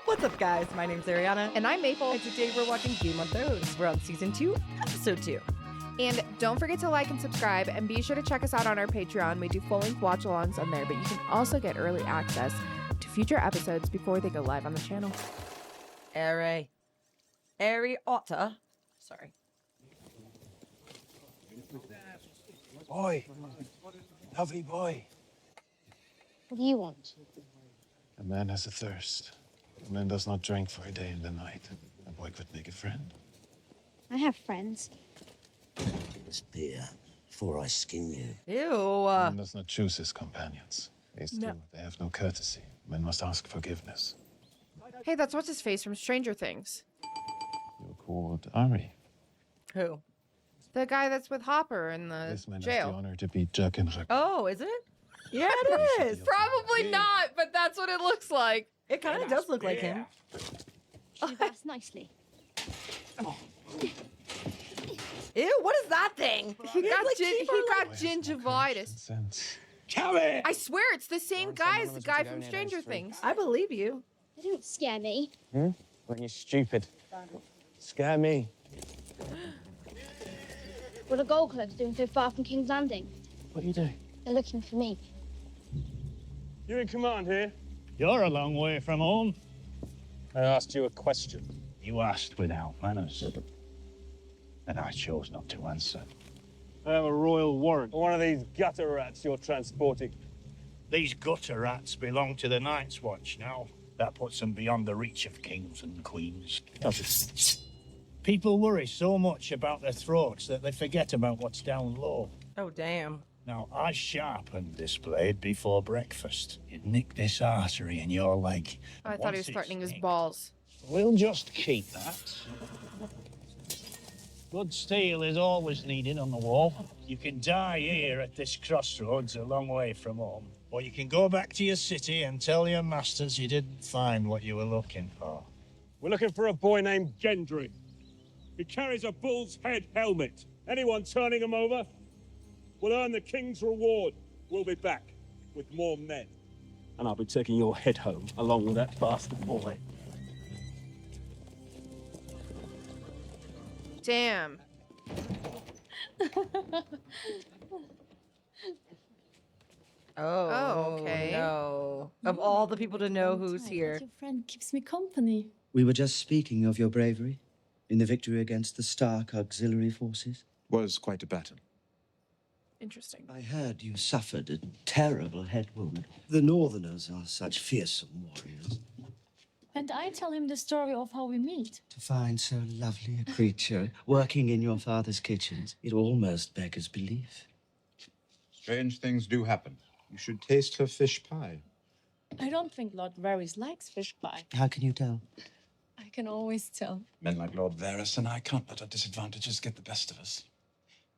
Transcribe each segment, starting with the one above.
What's up, guys? My name's Arianna. And I'm Maple. And today we're watching Game of Thrones. We're on Season 2, Episode 2. And don't forget to like and subscribe, and be sure to check us out on our Patreon. We do full-length watch-alongs on there, but you can also get early access to future episodes before they go live on the channel. Arianna. Sorry. Boy. Lovely boy. What do you want? A man has a thirst. A man does not drink for a day and a night. A boy could make a friend. I have friends. This beer before I skin you. Ew. Man does not choose his companions. These two, they have no courtesy. Men must ask forgiveness. Hey, that's what's-his-face from Stranger Things. You're called Ari. Who? The guy that's with Hopper in the This man has jail. the honor to be Jack and Jack. Oh, is it? Yeah, it is. Probably not, but that's what it looks like. It kind of does look like him. She asked nicely. Ew, what is that thing? He got Boy has no gingivitis. courage and sense. I swear it's the same guy as the guy from Stranger Things. I believe you. They don't scare me. When you're stupid. Scare me. What are gold clubs doing so far from King's Landing? What are you doing? They're looking for me. You in command here? You're a long way from home. I asked you a question. You asked without manners. And I chose not to answer. I have a royal warrant for one of these gutter rats you're transporting. These gutter rats belong to the Night's Watch now. That puts them beyond the reach of kings and queens. People worry so much about their throats that they forget about what's down low. Oh, damn. Now, I sharpened this blade before breakfast. It nicked this artery in your leg. Oh, I thought he was Once it's threatening his nicked, balls. We'll just keep that. Good steel is always needed on the wall. You can die here at this crossroads a long way from home. Or you can go back to your city and tell your masters you didn't find what you were looking for. We're looking for a boy named Gendry. He carries a bull's head helmet. Anyone turning him over will earn the king's reward. We'll be back with more men. And I'll be taking your head home along with that bastard boy. Damn. Oh, okay. No. Of all the people to know who's here. Your friend keeps me company. We were just speaking of your bravery in the victory against the Stark auxiliary forces. Was quite a battle. Interesting. I heard you suffered a terrible head wound. The Northerners are such fearsome warriors. And I tell him the story of how we meet. To find so lovely a creature working in your father's kitchens, it almost beggars belief. Strange things do happen. You should taste her fish pie. I don't think Lord Varys likes fish pie. How can you tell? I can always tell. Men like Lord Varys and I can't let our disadvantages get the best of us.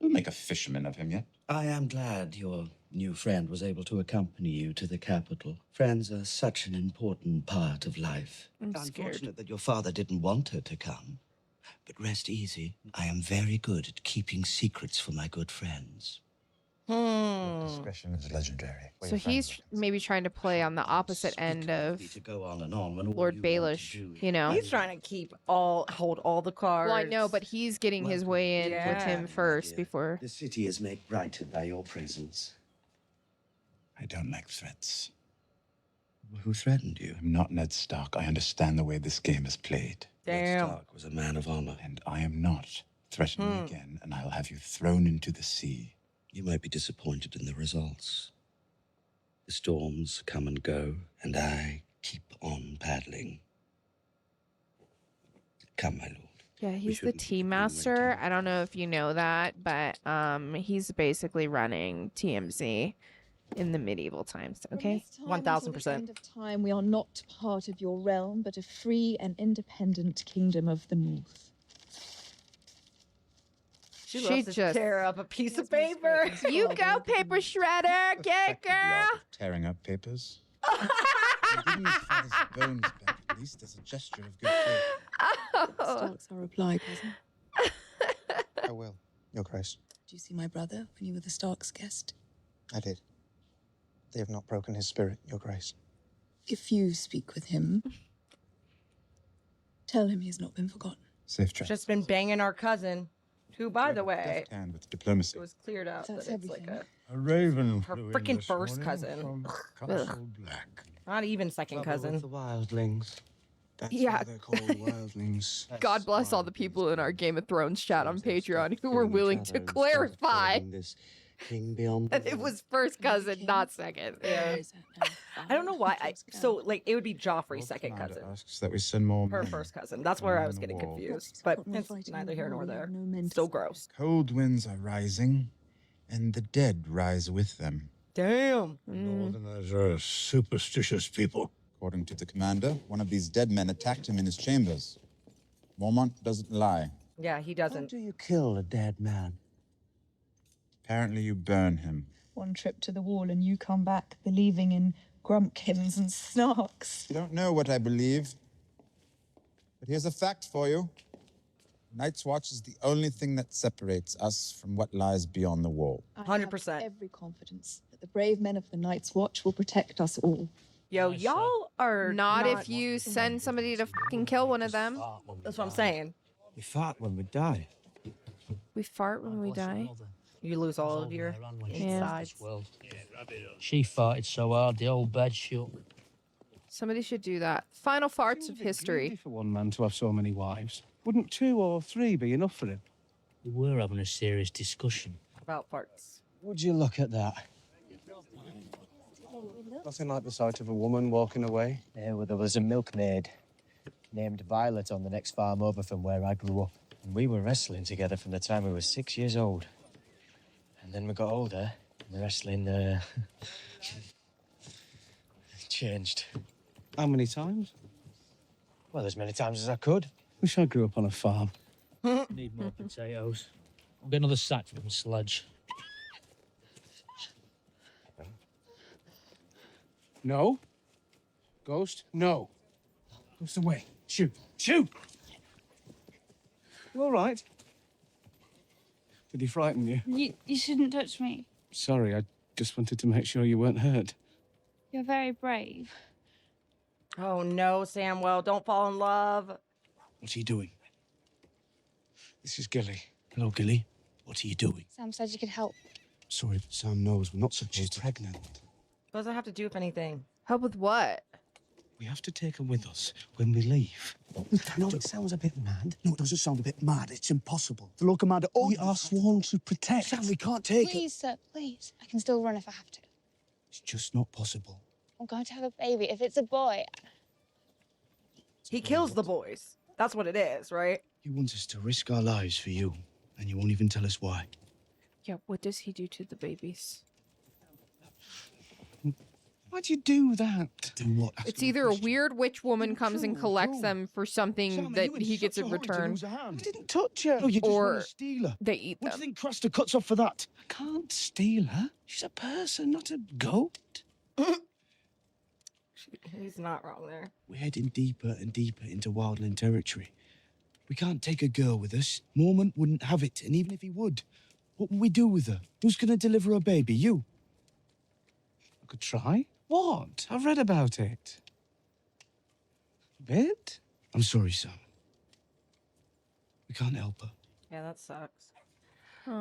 We'll make a fisherman of him yet. I am glad your new friend was able to accompany you to the capital. Friends are such an important part of life. I'm scared. Unfortunate that your father didn't want her to come. But rest easy. I am very good at keeping secrets for my good friends. Discretion is legendary. So he's maybe trying to play on the opposite end of To go on and on when all Lord you want to Baelish, do you know? He's trying to hold all the cards. Well, I know, but he's getting his way in with Yeah. him first Dear, before. The city is made brighter by your presence. I don't like threats. Who threatened you? I'm not Ned Stark. I understand the way this game is played. Ned Damn. Stark was a man of honor. And I am not. Threaten me again, and I'll have you thrown into the sea. You might be disappointed in the results. The storms come and go, and I keep on paddling. Come, my lord. Yeah, he's the shouldn't tea keep master. waiting. I don't know if you know that, but he's basically running TMZ in the medieval times, okay? 1000%. End of time, we are not part of your realm, but a free and independent kingdom of the North. She She loves to just- tear up a piece of paper. You go, paper shredder, get girl. Tearing up papers. Giving his father's bones back, at least as a gesture of good faith. Starks are reply, cousin. I will, Your Grace. Did you see my brother when you were the Starks' guest? I did. They have not broken his spirit, Your Grace. If you speak with him, Tell him he's not been forgotten. Safe trip. Just been banging our cousin, who, by the way, Deft hand with diplomacy. it was cleared up that it's like everything. A raven her flew in freaking this first morning cousin. from Ugh. Castle Black. Not even second cousin. The wildlings. That's Yeah. why they're called wildlings. God bless all the people in our Game of Thrones chat on Patreon who were willing to clarify This king beyond that it was first cousin, not second. Yeah. I don't know why. So, like, it would be Joffrey's second Commander cousin. asks that we send more Her men. first cousin. That's where I was on the getting wall. confused. But it's neither here nor there. Still gross. Cold winds are rising, and the dead rise with them. Damn. Northerners are a superstitious people. According to the commander, one of these dead men attacked him in his chambers. Mormont doesn't lie. Yeah, he How doesn't. do you kill a dead man? Apparently you burn him. One trip to the wall and you come back believing in grumpkins and snarks. You don't know what I believe. But here's a fact for you. Night's Watch is the only thing that separates us from what lies beyond the wall. I have 100%. every confidence that the brave men of the Night's Watch will protect us all. Yo, y'all are Not if you send somebody to fucking kill one of them. That's what I'm saying. We fart when we die. We fart when we die. You lose all of your insides. She farted so hard the whole bed shook. Somebody should do that. Final farts of history. For one man to have so many wives. Wouldn't 2 or 3 be enough for him? We were having a serious discussion. About farts. Would you look at that? Nothing like the sight of a woman walking away. Yeah, well, there was a milkmaid named Violet on the next farm over from where I grew up. And we were wrestling together from the time we were 6 years old. And then we got older, and the wrestling, changed. How many times? Well, as many times as I could. Wish I grew up on a farm. Need more potatoes. I'll get another sack from the sledge. No. Ghost, no. Ghost away. Shoot. Shoot! You all right? Did he frighten you? You shouldn't touch me. Sorry, I just wanted to make sure you weren't hurt. You're very brave. Oh no, Samwell, don't fall in love. What are you doing? This is Gilly. Hello, Gilly. What are you doing? Sam said you could help. Sorry, but Sam knows we're not supposed to. Pregnant. What does that have to do with anything? Help with what? We have to take her with us when we leave. No, it sounds a bit mad. No, it doesn't sound a bit mad. It's impossible. The Lord Commander... We are sworn to protect. Sam, we can't take it. Please, sir, please. I can still run if I have to. It's just not possible. I'm going to have a baby. If it's a boy, He kills the boys. That's what it is, right? You want us to risk our lives for you, and you won't even tell us why. Yeah, what does he do to the babies? Why'd you do that? Do what? It's either a weird witch woman comes and collects them for something that he gets in return, I didn't touch her. No, you just or want to steal her. they eat What do them. you think Craster cuts off for that? I can't steal her. She's a person, not a goat. He's not wrong there. We're heading deeper and deeper into wildland territory. We can't take a girl with us. Mormont wouldn't have it, and even if he would, what would we do with her? Who's going to deliver a baby? You? I could try. What? I've read about it. A bit? I'm sorry, Sam. We can't help her. Yeah, that sucks.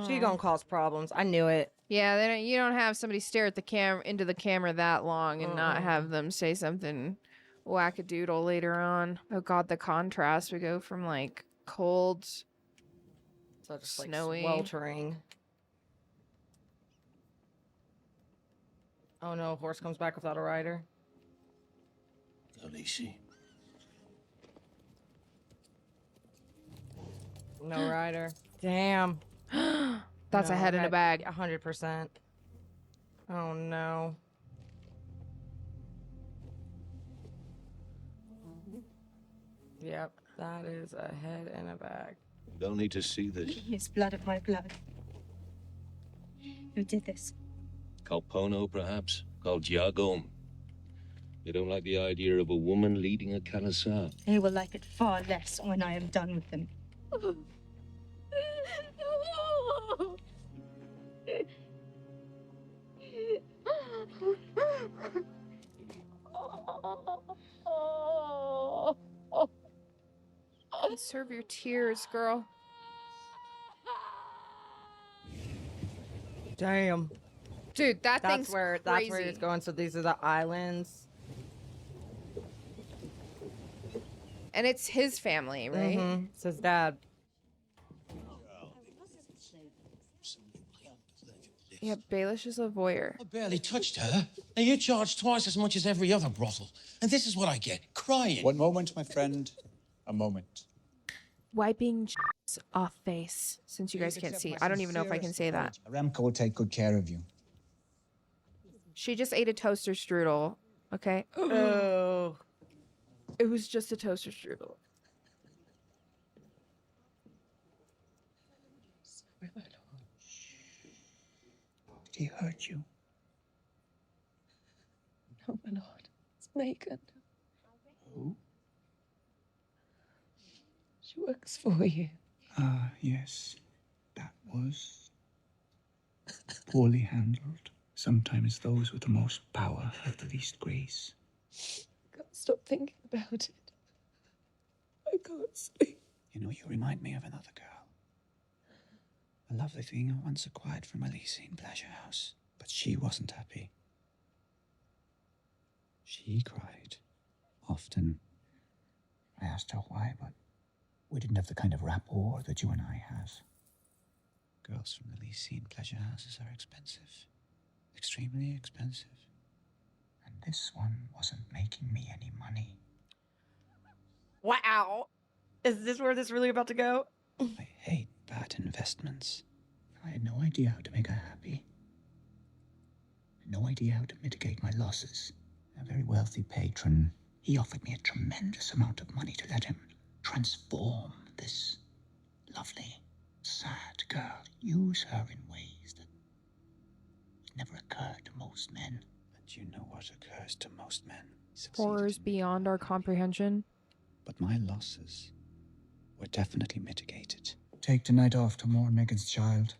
She gonna cause problems. I knew it. Yeah, you don't have somebody stare at the into the camera that long and not have them say something wackadoodle later on. Oh god, the contrast. We go from like cold, So just snowy. like sweltering. Oh no, horse comes back without a rider. Alicia. No rider. Damn. That's a head in a bag. 100%. Oh no. Yep, that is a head in a bag. You don't need to see this. It's blood of my blood. Who did this? Called Pono, perhaps. Called Diagom. You don't like the idea of a woman leading a Kalasar. They will like it far less when I am done with them. Conserve your tears, girl. Damn. Dude, that's That's where crazy. it's going. So these are the islands. And it's his family, right? Mm-hmm. It's his dad. Yeah, Baelish is a voyeur. I barely touched her. Now you charge twice as much as every other brothel. And this is what I get, crying. One moment, my friend. A moment. Wiping off face, since you guys can't see. I don't even know if I can say that. Aramco will take good care of you. She just ate a toaster strudel, okay? Oh. It was just a toaster strudel. Did he hurt you? No, my lord. It's Megan. Who? She works for you. Ah, yes. That was poorly handled. Sometimes those with the most power have the least grace. I can't stop thinking about it. I can't sleep. You know, you remind me of another girl. A lovely thing I once acquired from a leasing pleasure house. But she wasn't happy. She cried. Often. I asked her why, but we didn't have the kind of rapport that you and I have. Girls from the leasing pleasure houses are expensive. Extremely expensive. And this one wasn't making me any money. Wow. Is this where this is really about to go? I hate bad investments. I had no idea how to make her happy. No idea how to mitigate my losses. A very wealthy patron, he offered me a tremendous amount of money to let him transform this lovely, sad girl, use her in ways that would never occur to most men. But you know what occurs to most men. Horrors beyond our comprehension. But my losses were definitely mitigated. Take tonight off to mourn Megan's child.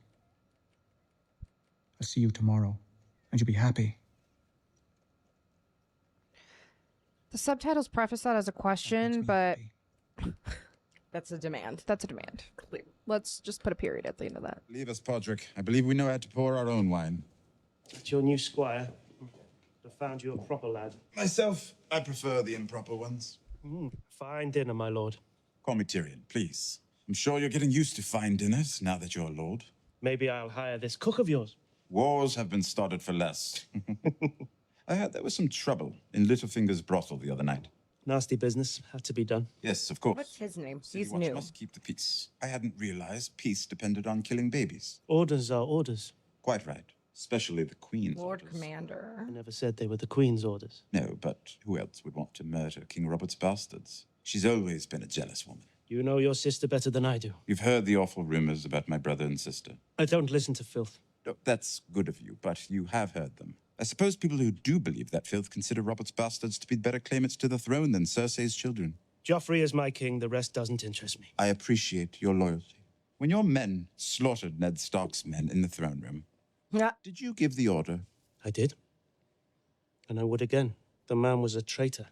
I'll see you tomorrow, and you'll be happy. The subtitles preface that as a question, but That's a demand. that's a demand. Let's just put a period at the end of that. Leave us, Podrick. I believe we know how to pour our own wine. That's your new squire. I found you a proper lad. Myself, I prefer the improper ones. Fine dinner, my lord. Call me Tyrion, please. I'm sure you're getting used to fine dinners now that you're a lord. Maybe I'll hire this cook of yours. Wars have been started for less. I heard there was some trouble in Littlefinger's brothel the other night. Nasty business. Had to be done. Yes, of course. What's his name? City He's Watch new. must keep the peace. I hadn't realized peace depended on killing babies. Orders are orders. Quite right. Especially the Queen's Lord orders. Commander. I never said they were the Queen's orders. No, but who else would want to murder King Robert's bastards? She's always been a jealous woman. You know your sister better than I do. You've heard the awful rumors about my brother and sister. I don't listen to filth. No, that's good of you, but you have heard them. I suppose people who do believe that filth consider Robert's bastards to be better claimants to the throne than Cersei's children. Joffrey is my king. The rest doesn't interest me. I appreciate your loyalty. When your men slaughtered Ned Stark's men in the throne room, Yeah. did you give the order? I did. And I would again. The man was a traitor.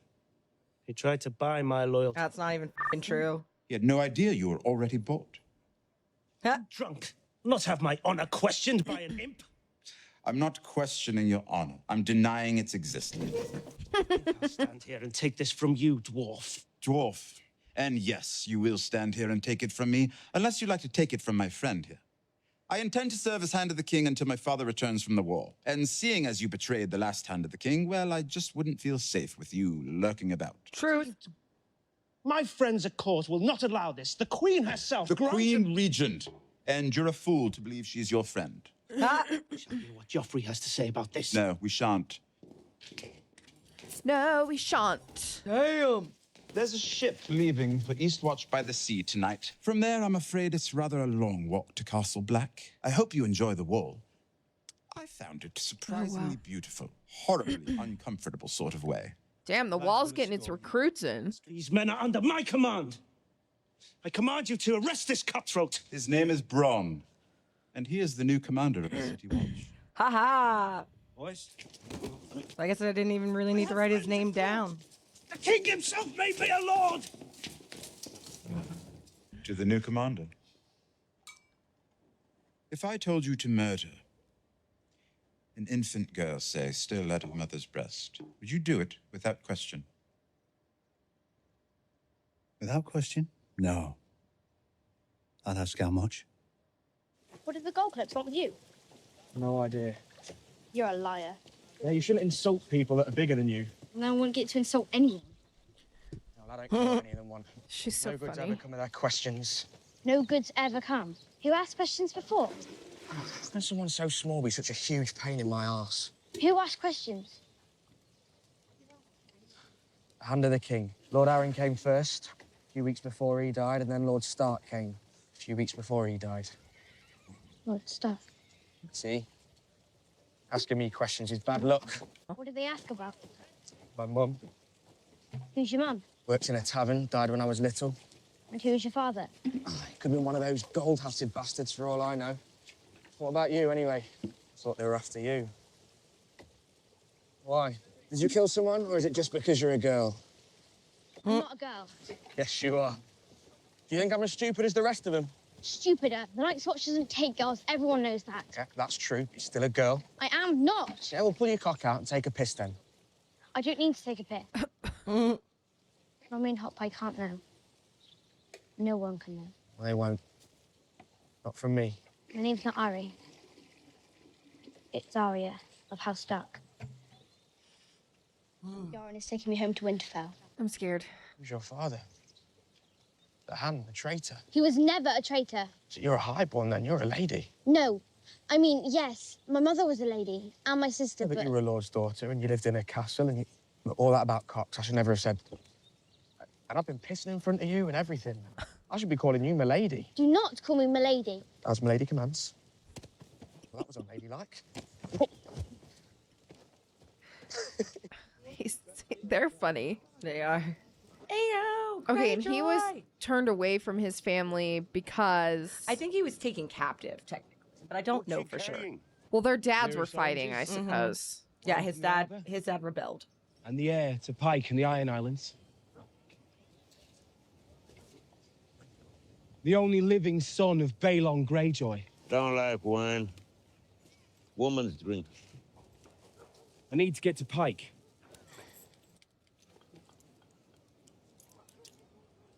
He tried to buy my loyalty. That's not even f***ing true. He had no idea you were already bought. Huh? Drunk. Not have my honor questioned by an imp. I'm not questioning your honor. I'm denying its existence. I'll stand here and take this from you, dwarf. Dwarf. And yes, you will stand here and take it from me, unless you'd like to take it from my friend here. I intend to serve as Hand of the King until my father returns from the war. And seeing as you betrayed the last Hand of the King, well, I just wouldn't feel safe with you lurking about. Truth. My friends at court will not allow this. The Queen herself. The Queen Regent. And you're a fool to believe she's your friend. Ah. We shall hear what Joffrey has to say about this. No, we shan't. No, we shan't. Damn. There's a ship leaving for Eastwatch by the Sea tonight. From there, I'm afraid it's rather a long walk to Castle Black. I hope you enjoy the wall. I found it surprisingly beautiful. Horribly uncomfortable sort of way. Damn, the wall's getting its recruits in. These men are under my command. I command you to arrest this cutthroat. His name is Bronn, and he is the new commander of the City Watch. Ha ha. Boys, I guess I didn't even really need to write his name down. the king himself made me a lord. To the new commander. If I told you to murder an infant girl, say, still at her mother's breast, would you do it without question? Without question? No. I'd ask how much. What did the gold clips want with you? No idea. You're a liar. Yeah, you shouldn't insult people that are bigger than you. No one gets to insult anyone. No, I don't care any of them one. She's so no good's funny. ever come of their questions. No good's ever come. Who asked questions before? How someone so small be such a huge pain in my arse? Who asked questions? Hand of the king. Lord Arryn came first, a few weeks before he died, and then Lord Stark came a few weeks before he died. Lord Stark. See? Asking me questions is bad luck. What did they ask about? My mum Who's your mum? worked in a tavern, died when I was little. And who's your father? Could have been one of those gold-hatted bastards for all I know. What about you, anyway? Thought they were after you. Why? Did you kill someone, or is it just because you're a girl? I'm not a girl. Yes, you are. Do you think I'm as stupid as the rest of them? Stupider. The Night's Watch doesn't take girls. Everyone knows that. Yeah, that's true. You're still a girl. I am not. Yeah, well, pull your cock out and take a piss then. I don't need to take a piss. Mommy and Hot Pie can't know. No one can know. They won't. Not from me. My name's not Ari. It's Arya of House Stark. Yoren is taking me home to Winterfell. I'm scared. Who's your father? The Hand, the traitor. He was never a traitor. So you're a highborn then, you're a lady. No. I mean, yes, my mother was a lady, and my sister, Yeah, but but... you were a lord's daughter and you lived in a castle and you... Look, all that about cocks, I should never have said. And I've been pissing in front of you and everything. I should be calling you milady. Do not call me milady. As milady commands. Well, that was unladylike. They're funny. They are. Ayo! Okay, and Greyjoy! he was turned away from his family because... I think he was taken captive, technically, but I don't know for sure. Well, their dads were fighting, I suppose. Yeah, his dad rebelled. And the heir to Pike and the Iron Islands. The only living son of Balon Greyjoy. Don't like wine. Woman's drink. I need to get to Pike.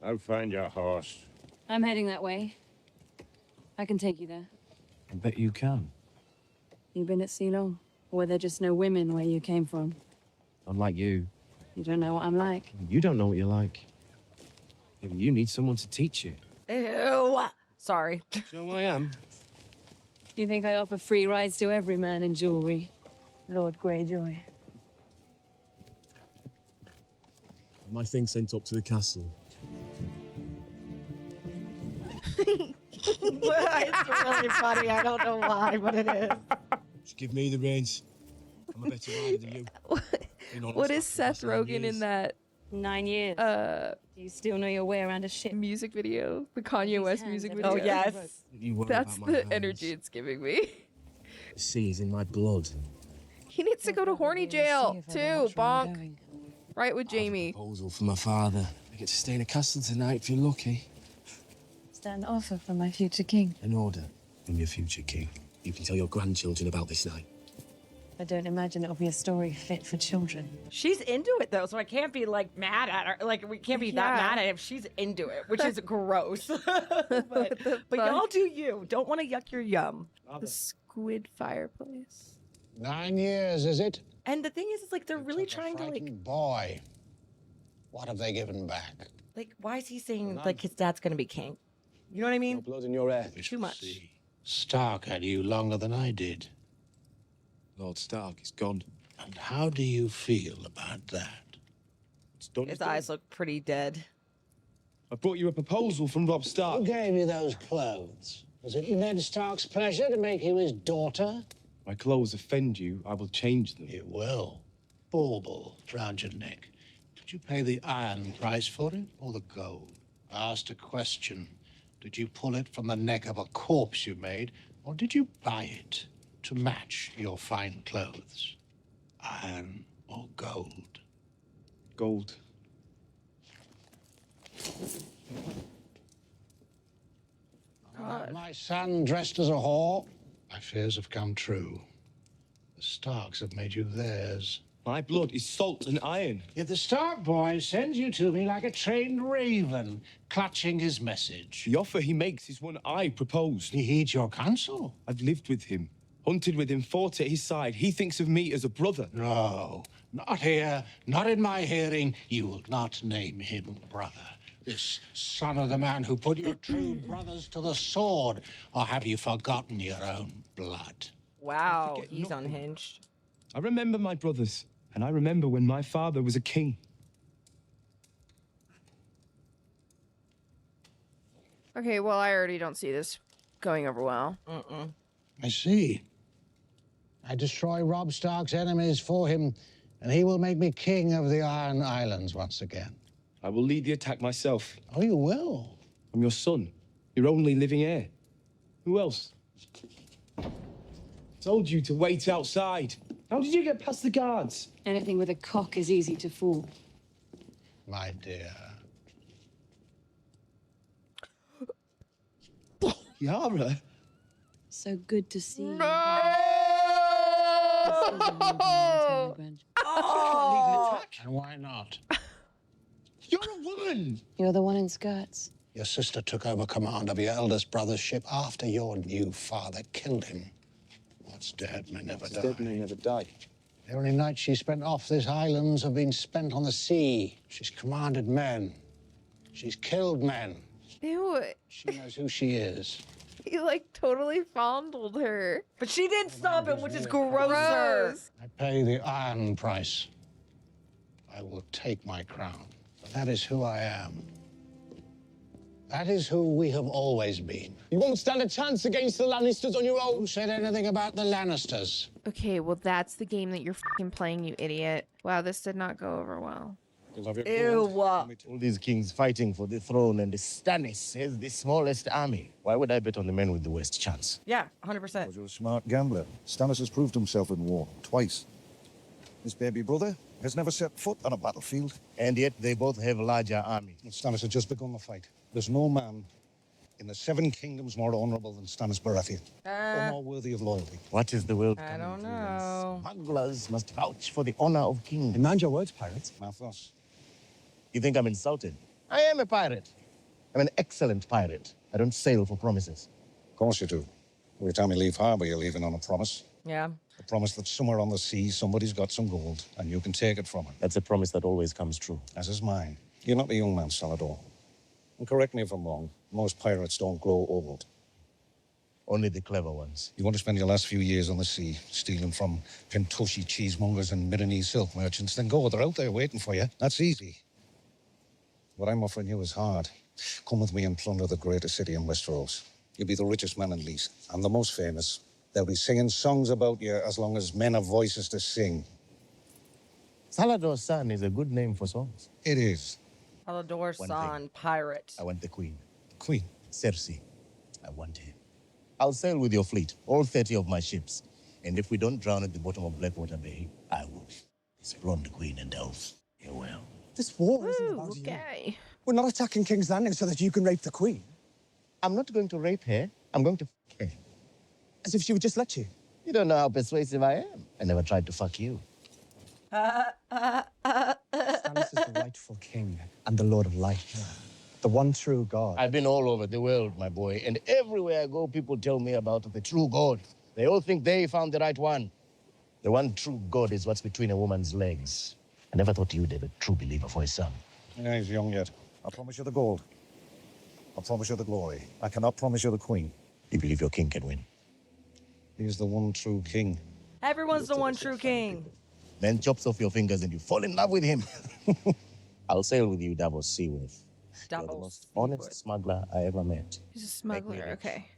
I'll find your horse. I'm heading that way. I can take you there. I bet you can. You been at sea long? Or were there just no women where you came from? Unlike you. You don't know what I'm like. You don't know what you're like. You need someone to teach you. Ew! Sorry. So I am. Do you think I offer free rides to every man in jewelry? Lord Greyjoy. My thing sent up to the castle. It's really funny. I don't know why, but it is. Just give me the reins. I'm a better rider than you. What is Seth Rogen in that 9 years. Do you still know your way around a ship? music video? The Kanye West music video? Oh, yes. That's the energy it's giving me. The sea is in my blood. He needs to go to horny jail, too, bonk. Right with Jamie. Proposal from my father. I get to stay in a castle tonight if you're lucky. Stand offer from my future king. An order from your future king. You can tell your grandchildren about this night. I don't imagine it'll be a story fit for children. She's into it though, so I can't be like mad at her. Like we can't be that mad at her if she's into it, which is gross. but y'all do you. Don't want to yuck your yum. The squid fireplace. 9 years, is it? And the thing is like they're really trying to like. Boy, what have they given back? Like, why is he saying like his dad's gonna be king? You know what I mean? No blood in your hair. Too much. Stark had you longer than I did. Lord Stark is gone. And how do you feel about that? It's done. His eyes look pretty dead. I brought you a proposal from Robb Stark. Who gave you those clothes? Was it Ned Stark's pleasure to make you his daughter? My clothes offend you, I will change them. It will. Bauble round your neck. Did you pay the iron price for it or the gold? I asked a question. Did you pull it from the neck of a corpse you made, or did you buy it to match your fine clothes? Iron or gold? Gold. my son dressed as a whore? My fears have come true. The Starks have made you theirs. My blood is salt and iron. Yet the Stark boy sends you to me like a trained raven, clutching his message. The offer he makes is one I proposed. He heeds your counsel. I've lived with him, hunted with him, fought at his side. He thinks of me as a brother. No, not here, not in my hearing. You will not name him brother. This son of the man who put your true brothers to the sword. Or have you forgotten your own blood? Wow, he's unhinged. I remember my brothers, and I remember when my father was a king. Okay, well, I already don't see this going over well. I see. I destroy Robb Stark's enemies for him, and he will make me king of the Iron Islands once again. I will lead the attack myself. Oh, you will? I'm your son, your only living heir. Who else? Told you to wait outside. How did you get past the guards? Anything with a cock is easy to fool. My dear. Yara? So good to see you. No! Oh! And why not? You're a woman! You're the one in skirts. Your sister took over command of your eldest brother's ship after your new father killed him. What's dead may never die. Dead may never die. The only nights she spent off these islands have been spent on the sea. She's commanded men. She's killed men. Ew. She knows who she is. He, like, totally fondled her. But she didn't stop him, which is grosser. I pay the iron price. I will take my crown. But that is who I am. That is who we have always been. You won't stand a chance against the Lannisters on your own. Who said anything about the Lannisters? Okay, well, that's the game that you're fucking playing, you idiot. Wow, this did not go over well. Ew. All these kings fighting for the throne, and the Stannis has the smallest army. Why would I bet on the men with the worst chance? Yeah, 100%. You're a smart gambler. Stannis has proved himself in war twice. His baby brother has never set foot on a battlefield. And yet they both have larger armies. Stannis had just begun the fight. There's no man in the Seven Kingdoms more honorable than Stannis Baratheon, or more worthy of loyalty. What is the world? I don't know. Smugglers must vouch for the honor of kings. Mind your words, pirates. Mathos. You think I'm insulted? I am a pirate. I'm an excellent pirate. I don't sail for promises. Of course you do. Every time you leave harbor, you're leaving on a promise. Yeah. A promise that somewhere on the sea, somebody's got some gold, and you can take it from her. That's a promise that always comes true. As is mine. You're not a young man, Salador. And correct me if I'm wrong, most pirates don't grow old. Only the clever ones. You want to spend your last few years on the sea, stealing from Pentoshi cheesemongers and Milanese silk merchants, then go. They're out there waiting for you. That's easy. What I'm offering you is hard. Come with me and plunder the greatest city in Westeros. You'll be the richest man in Lease, and the most famous. They'll be singing songs about you as long as men have voices to sing. Salador's son is a good name for songs. It is. Salador San, pirate. I want the queen. Queen? Cersei. I want her. I'll sail with your fleet, all 30 of my ships. And if we don't drown at the bottom of Blackwater Bay, I will. This blonde queen and elf. Farewell. This war isn't about okay. you. We're not attacking King's Landing so that you can rape the Queen. I'm not going to rape her. I'm going to fuck her. As if she would just let you. You don't know how persuasive I am. I never tried to fuck you. Stannis is the rightful king and the Lord of Light. The one true God. I've been all over the world, my boy, and everywhere I go, people tell me about the true God. They all think they found the right one. The one true God is what's between a woman's legs. I never thought you'd have a true believer for a son. Yeah, he's young yet. I promise you the gold. I promise you the glory. I cannot promise you the queen. You believe your king can win? He is the one true king. Everyone's the one true king. Then chops off your fingers and you fall in love with him. I'll sail with you, Davos Seaworth. You're the most honest smuggler I ever met. He's a smuggler, okay.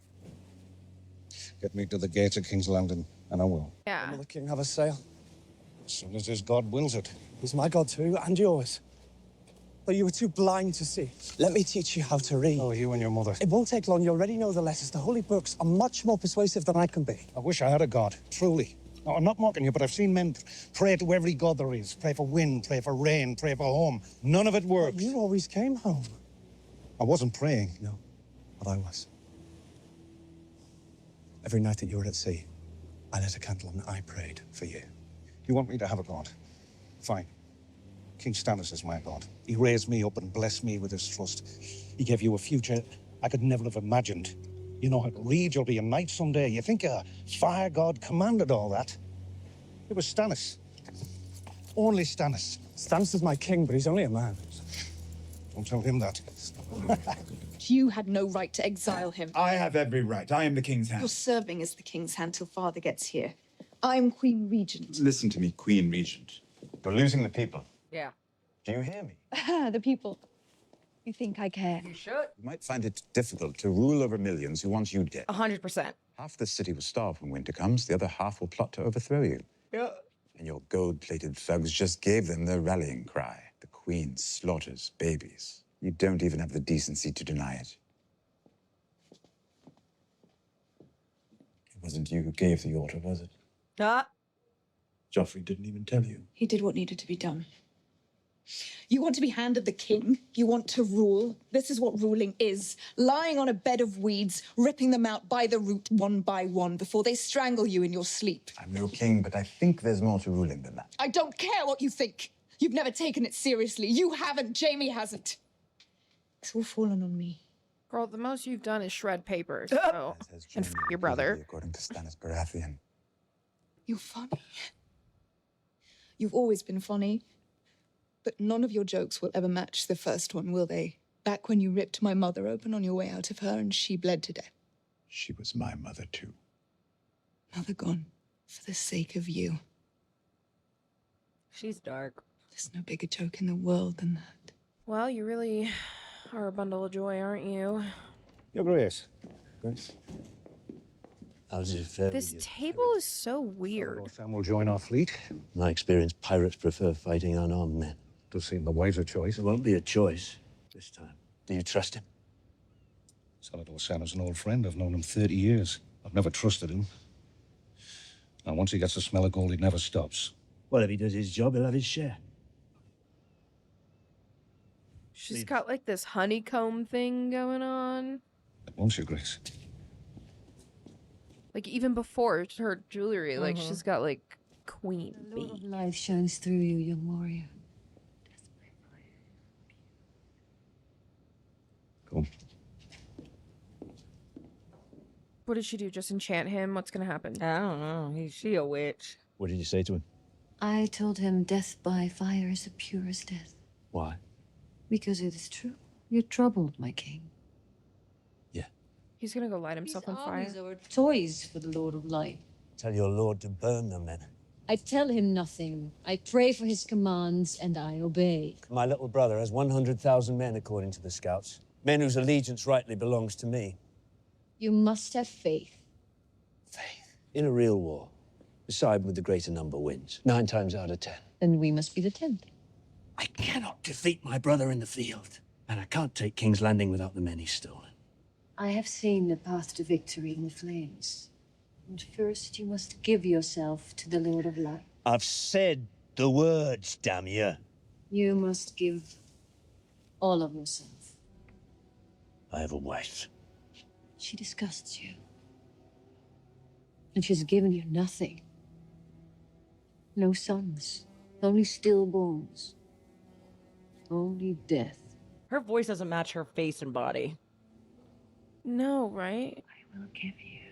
Get me to the gates of King's Landing, and I will. Yeah. Will the king have a sail? As soon as his God wills it. He's my God too, and yours. But you were too blind to see. Let me teach you how to read. Oh, you and your mother. It won't take long. You already know the letters. The holy books are much more persuasive than I can be. I wish I had a God, truly. No, I'm not mocking you, but I've seen men pray to every god there is. Pray for wind, pray for rain, pray for home. None of it works. But you always came home. I wasn't praying. No, but I was. Every night that you were at sea, I lit a candle and I prayed for you. You want me to have a god? Fine. King Stannis is my god. He raised me up and blessed me with his trust. He gave you a future I could never have imagined. You know how to read, you'll be a knight someday. You think a fire god commanded all that? It was Stannis. Only Stannis. Stannis is my king, but he's only a man. Don't tell him that. You had no right to exile him. I have every right. I am the king's hand. You're serving as the king's hand till father gets here. I'm Queen Regent. Listen to me, Queen Regent. You're losing the people. Yeah. Do you hear me? The people. You think I care? You should. You might find it difficult to rule over millions who want you dead. 100%. Half the city will starve when winter comes. The other half will plot to overthrow you. Yeah. And your gold-plated thugs just gave them their rallying cry. The queen slaughters babies. You don't even have the decency to deny it. It wasn't you who gave the order, was it? Joffrey didn't even tell you. He did what needed to be done. You want to be hand of the king? You want to rule? This is what ruling is. Lying on a bed of weeds, ripping them out by the root one by one before they strangle you in your sleep. I'm no king, but I think there's more to ruling than that. I don't care what you think. You've never taken it seriously. You haven't. Jamie hasn't. It's all fallen on me. Girl, the most you've done is shred paper, so... and f your brother. According to Stannis Baratheon. You're funny. You've always been funny. But none of your jokes will ever match the first one, will they? Back when you ripped my mother open on your way out of her and she bled to death. She was my mother, too. Mother gone. For the sake of you. She's dark. There's no bigger joke in the world than that. Well, you really are a bundle of joy, aren't you? Your Grace. Grace? How's it fare? This table is so weird. Sam will join our fleet. In my experience, pirates prefer fighting unarmed men. Does seem the wiser choice. It won't be a choice this time. Do you trust him? Sallador Sam is an old friend. I've known him 30 years. I've never trusted him. And once he gets the smell of gold, he never stops. Well, if he does his job, he'll have his share. She's got like this honeycomb thing going on. Won't you, Grace? Like even before her jewelry, like she's got like queen bee. Lord of life shines through you, young warrior. Cool. What did she do? Just enchant him? What's gonna happen? I don't know. Is she a witch? What did you say to him? I told him death by fire is the purest death. Why? Because it is true. You're troubled, my king. He's gonna go light himself on fire. These are toys for the Lord of Light. Tell your lord to burn them, then. I tell him nothing. I pray for his commands, and I obey. My little brother has 100,000 men, according to the scouts. Men whose allegiance rightly belongs to me. You must have faith. In a real war, the side with the greater number wins. 9 times out of 10. Then we must be the 10th. I cannot defeat my brother in the field. And I can't take King's Landing without the men he's stolen. I have seen the path to victory in the flames. And first you must give yourself to the Lord of Light. I've said the words, damn you. You must give all of yourself. I have a wife. She disgusts you. And she's given you nothing. No sons, only stillborns. Only death. Her voice doesn't match her face and body. No, right? I will give you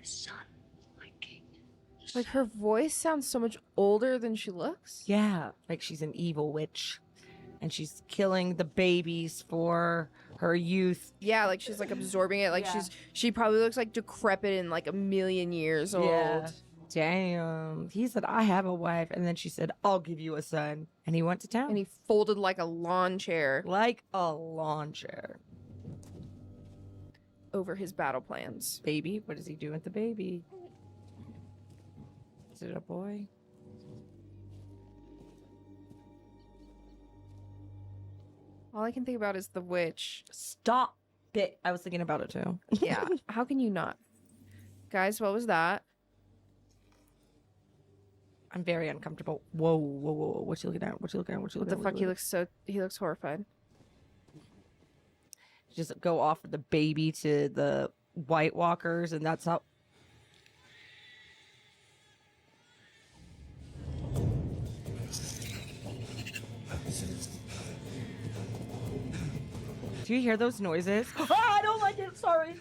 a son, my king. Like her voice sounds so much older than she looks. Yeah, like she's an evil witch. And she's killing the babies for her youth. Yeah, like she's like absorbing it. Like she probably looks like decrepit and like a million years old. Yeah. Damn. He said, I have a wife. And then she said, I'll give you a son. And he went to town. And he folded like a lawn chair. Like a lawn chair. Over his battle plans. Baby? What does he do with the baby? Is it a boy? All I can think about is the witch. Stop it. I was thinking about it too. Yeah. How can you not? Guys, what was that? I'm very uncomfortable. Whoa, whoa, whoa. What's he looking at? What's he looking at? What's he What looking the at? fuck? He looks horrified. Just go off with the baby to the White Walkers, and that's how. Do you hear those noises? I don't like it. Sorry.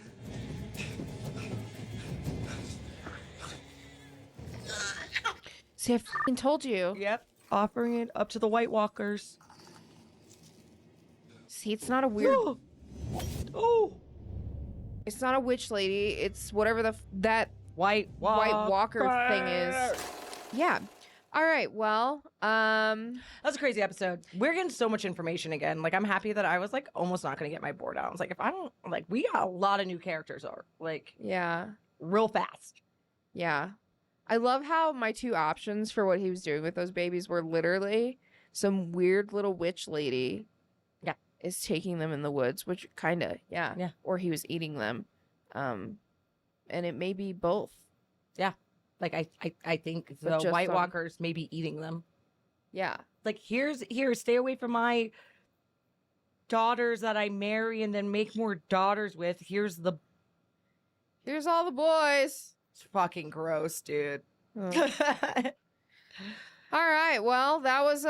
See, I f***ing told you. Yep. Offering it up to the White Walkers. See, it's not a weird. Oh. It's not a witch lady. It's whatever that White Walker thing is. Yeah. All right. Well, that's a crazy episode. We're getting so much information again. Like, I'm happy that I was like almost not going to get my board out. I was like, if I don't like, we got a lot of new characters are like, yeah, real fast. Yeah. I love how my two options for what he was doing with those babies were literally some weird little witch lady. Yeah. Is taking them in the woods, which kind of, yeah. Or he was eating them. And it may be both. Yeah. Like, I think the White Walkers may be eating them. Yeah. Like, here, stay away from my daughters that I marry and then make more daughters with. Here's all the boys. It's fucking gross, dude. Oh. All right. Well, that was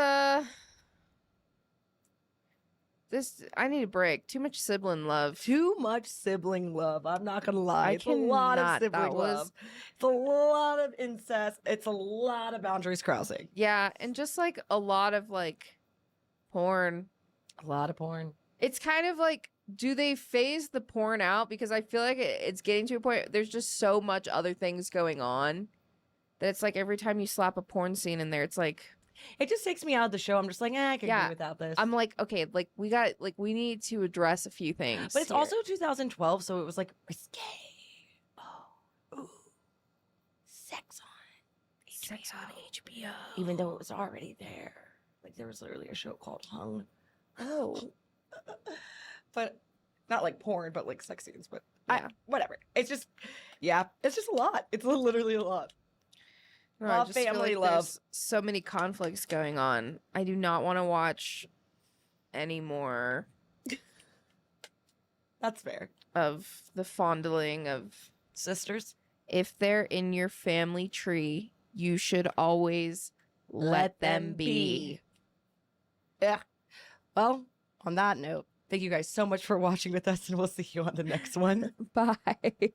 I need a break. Too much sibling love. Too much sibling love. I'm not gonna lie. It's a cannot. lot of sibling That was- love. It's a lot of incest. It's a lot of boundaries crossing. Yeah, and just like a lot of like porn. A lot of porn. It's kind of like, do they phase the porn out? Because I feel like it's getting to a point, there's just so much other things going on that it's like every time you slap a porn scene in there, it's like... It just takes me out of the show. I'm just like, I can do without this. I'm like, okay, like we need to address a few things. But it's here. also 2012, so it was like risque. Oh, ooh. Sex on HBO. Even though it was already there. Like, there was literally a show called Hung. Oh. But not like porn, but like sex scenes. But whatever. It's just, it's just a lot. It's literally a lot. No, I just feel family like love. there's so many conflicts going on. I do not want to watch any more. That's fair. Of the fondling of sisters. If they're in your family tree, you should always let them be. Yeah. Well, on that note, thank you guys so much for watching with us, and we'll see you on the next one. Bye.